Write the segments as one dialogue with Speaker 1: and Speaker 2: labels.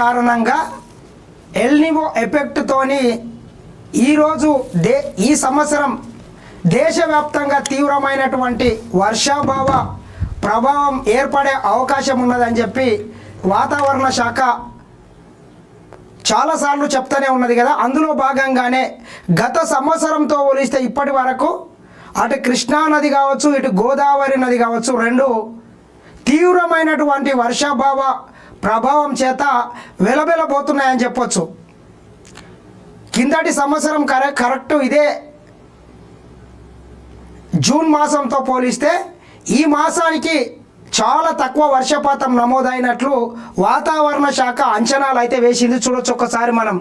Speaker 1: కారణంగా ఎల్నినో ఎఫెక్ట్తోని ఈరోజు ఈ సంవత్సరం దేశవ్యాప్తంగా తీవ్రమైనటువంటి వర్షాభావ ప్రభావం ఏర్పడే అవకాశం ఉన్నదని చెప్పి వాతావరణ శాఖ చాలాసార్లు చెప్తూనే ఉన్నది కదా. అందులో భాగంగానే గత సంవత్సరంతో పోలిస్తే ఇప్పటి వరకు అటు కృష్ణా నది కావచ్చు, ఇటు గోదావరి నది కావచ్చు, రెండు తీవ్రమైనటువంటి వర్షాభావ ప్రభావం చేత వెలబెలబోతున్నాయని చెప్పొచ్చు. కిందటి సంవత్సరం కరెక్ట్ ఇదే జూన్ మాసంతో పోలిస్తే ఈ మాసానికి చాలా తక్కువ వర్షపాతం నమోదైనట్లు వాతావరణ శాఖ అంచనాలు అయితే వేసింది. చూడొచ్చు ఒక్కసారి మనం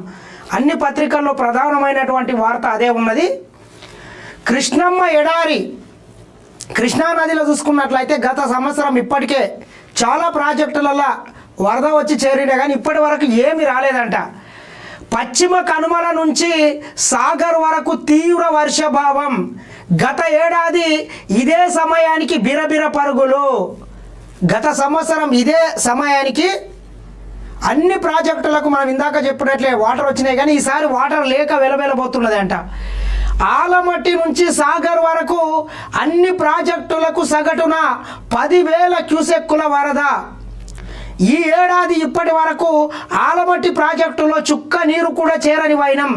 Speaker 1: అన్ని పత్రికల్లో ప్రధానమైనటువంటి వార్త అదే ఉన్నది. కృష్ణమ్మ ఎడారి కృష్ణా నదిలో చూసుకున్నట్లయితే గత సంవత్సరం ఇప్పటికే చాలా ప్రాజెక్టులలో వరద వచ్చి చేరినా కానీ ఇప్పటి వరకు ఏమీ రాలేదంట. పశ్చిమ కనుమల నుంచి సాగర్ వరకు తీవ్ర వర్షభావం. గత ఏడాది ఇదే సమయానికి బిరబిర పరుగులు. గత సంవత్సరం ఇదే సమయానికి అన్ని ప్రాజెక్టులకు మనం ఇందాక చెప్పినట్లే వాటర్ వచ్చినాయి, కానీ ఈసారి వాటర్ లేక వెలబెలబోతున్నది అంట. ఆలమట్టి నుంచి సాగర్ వరకు అన్ని ప్రాజెక్టులకు సగటున 10,000 క్యూసెక్కుల వరద. ఈ ఏడాది ఇప్పటి వరకు ఆలమట్టి ప్రాజెక్టులో చుక్క నీరు కూడా చేరని వైనం.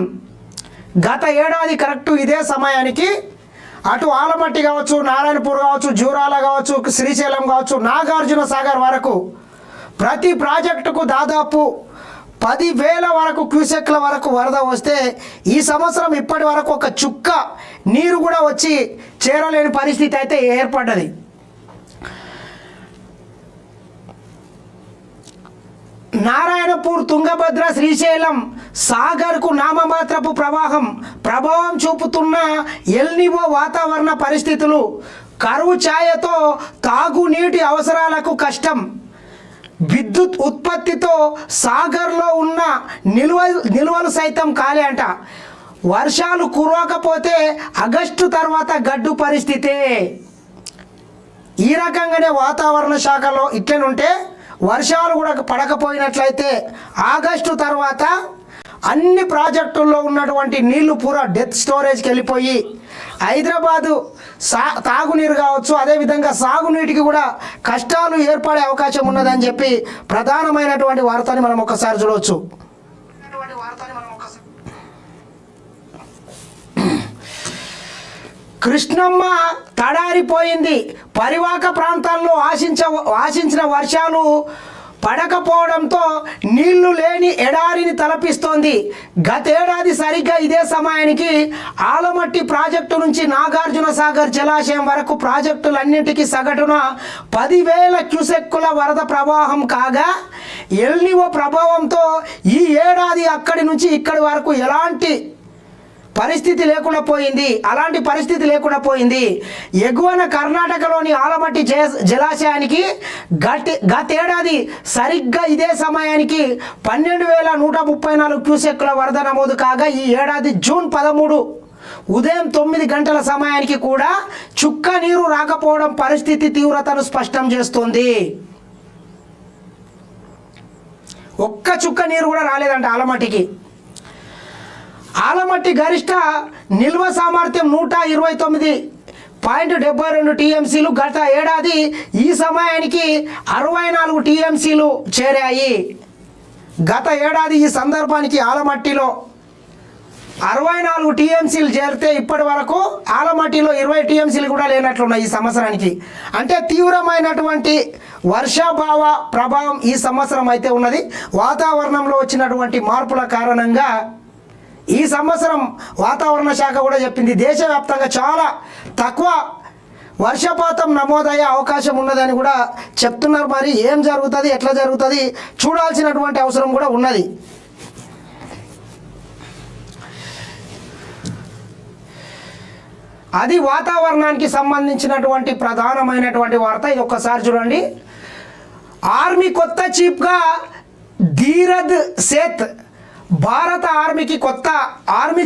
Speaker 1: గత ఏడాది కరెక్టు ఇదే సమయానికి అటు ఆలమట్టి కావచ్చు, నారాయణపూర్ కావచ్చు, జూరాల కావచ్చు, శ్రీశైలం కావచ్చు, నాగార్జున సాగర్ వరకు ప్రతి ప్రాజెక్టుకు దాదాపు 10,000 వరకు క్యూసెక్ల వరకు వరద వస్తే ఈ సంవత్సరం ఇప్పటి వరకు ఒక చుక్క నీరు కూడా వచ్చి చేరలేని పరిస్థితి అయితే ఏర్పడ్డది. నారాయణపూర్, తుంగభద్ర, శ్రీశైలం సాగర్కు నామమాత్రపు ప్రభావం చూపుతున్న ఎల్నినో వాతావరణ పరిస్థితులు కరువు ఛాయతో తాగునీటి అవసరాలకు కష్టం. విద్యుత్ ఉత్పత్తితో సాగర్లో ఉన్న నిల్వలు సైతం ఖాళీ అంట. వర్షాలు కురవకపోతే ఆగస్టు తర్వాత గడ్డు పరిస్థితే. ఈ రకంగానే వాతావరణ శాఖలో ఇట్లనుంటే వర్షాలు కూడా పడకపోయినట్లయితే ఆగస్టు తర్వాత అన్ని ప్రాజెక్టుల్లో ఉన్నటువంటి నీళ్లు పూరా డెత్ స్టోరేజ్కి వెళ్ళిపోయి హైదరాబాదు తాగునీరు కావచ్చు, అదేవిధంగా సాగునీటికి కూడా కష్టాలు ఏర్పడే అవకాశం ఉన్నదని చెప్పి ప్రధానమైనటువంటి వార్తని మనం ఒకసారి చూడవచ్చు. కృష్ణమ్మ తడారిపోయింది. పరివాహక ప్రాంతాల్లో ఆశించిన వర్షాలు పడకపోవడంతో నీళ్లు లేని ఎడారిని తలపిస్తోంది. గతేడాది సరిగ్గా ఇదే సమయానికి ఆలమట్టి ప్రాజెక్టు నుంచి నాగార్జున సాగర్ జలాశయం వరకు ప్రాజెక్టులన్నింటికీ సగటున 10,000 క్యూసెక్కుల వరద ప్రవాహం కాగా ఎల్నినో ప్రభావంతో ఈ ఏడాది అక్కడి నుంచి ఇక్కడి వరకు ఎలాంటి పరిస్థితి లేకుండా పోయింది. అలాంటి పరిస్థితి లేకుండా పోయింది. ఎగువన కర్ణాటకలోని ఆలమట్టి జలాశయానికి గతేడాది సరిగ్గా ఇదే సమయానికి 12,134 క్యూసెక్కుల వరద నమోదు కాగా ఈ ఏడాది జూన్ 13 ఉదయం 9 గంటల సమయానికి కూడా చుక్క నీరు రాకపోవడం పరిస్థితి తీవ్రతను స్పష్టం చేస్తోంది. ఒక్క చుక్క నీరు కూడా రాలేదంట ఆలమట్టికి. ఆలమట్టి గరిష్ట నిల్వ సామర్థ్యం 129.72 టీఎంసీలు. గత ఏడాది ఈ సమయానికి 64 టీఎంసీలు చేరాయి. గత ఏడాది ఈ సందర్భానికి ఆలమట్టిలో 64 టీఎంసీలు చేరితే ఇప్పటి వరకు ఆలమట్టిలో 20 టీఎంసీలు కూడా లేనట్లున్నాయి ఈ సంవత్సరానికి. అంటే తీవ్రమైనటువంటి వర్షాభావ ప్రభావం ఈ సంవత్సరం అయితే ఉన్నది. వాతావరణంలో వచ్చినటువంటి మార్పుల కారణంగా ఈ సంవత్సరం వాతావరణ శాఖ కూడా చెప్పింది దేశవ్యాప్తంగా చాలా తక్కువ వర్షపాతం నమోదయ్యే అవకాశం ఉన్నదని కూడా చెప్తున్నారు. మరి ఏం జరుగుతుంది, ఎట్లా జరుగుతుంది చూడాల్సినటువంటి అవసరం కూడా ఉన్నది. అది వాతావరణానికి సంబంధించినటువంటి ప్రధానమైనటువంటి వార్త. ఇది ఒక్కసారి చూడండి. ఆర్మీ కొత్త చీఫ్గా ధీరజ్ సేత్ భారత ఆర్మీకి కొత్త ఆర్మీ